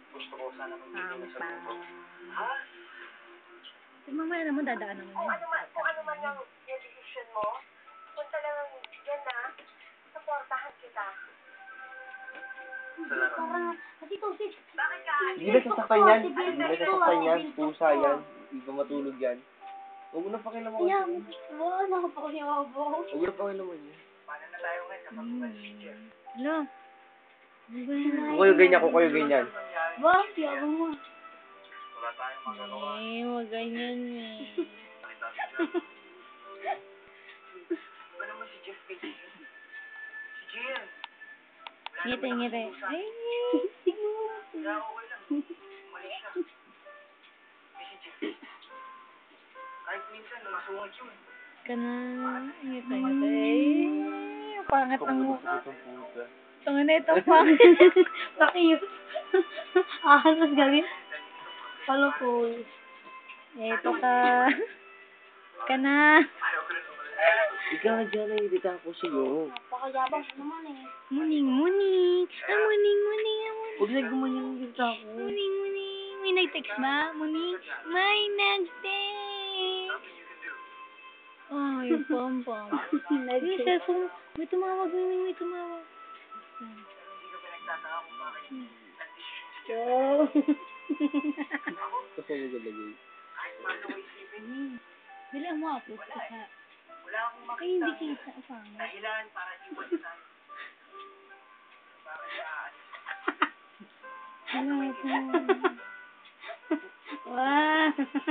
Gusto ko sana magbigay sa mundo. Ha? Mamaya naman dadaanan mo yun. Kung ano man yung decision mo, kung talagang yan na, supportahan kita. Salamat. Kasi ito, sis. Bakit ka? Hindi na sasaktan yan. Hindi na sasaktan yan. Pusa yan. Hindi ba matulog yan? Huwag mo na pakilaman Kaya, kasi. wala ka pa kasi mabo. Huwag mo na pakilaman yan. Paano na tayo ngayon sa pag-uwan si Jeff? Hello? Kung kayo ganyan, kung kayo ganyan. Ba, siya mo. Wala tayong magagawa. Wag ganyan eh. Nakita si Jeff. Iba naman si Jeff kay Jill. Si Jill. Wala Ngiti, naman ngiti. nakasusa. Ay, Kaya okay lang. Mali siya. Eh si Jeff. Kahit minsan, masungit yun. ka na. Ngiti, ngiti. Ay, pangat ng mukha. Itong pusa. Tungan na ito, pangit. Pakiyot. Mas galit. Palukol. Eto ka. Ka na. Ayaw ko rin umalis. Ikaw dyan ay irita ko sa'yo. Napakayabang naman eh. Muning, muning. Muning, muning. Huwag na gumanyan ang irita ko. Muning, muning. May nag-text ba? Muning? May nag-text. Oh, yung pom-pom. Yung cellphone. May tumawag, may tumawag. Hindi ko pinagtataka kung bakit nag-decision si Jeff. Go. Kasi nagalagay. Kahit paano ko isipin, Bilang mo ako. Kasi, wala akong ay, hindi makita. kita. Pangit. Dahilan para iwan tayo. Bakit aalis? Wala ko. Wow.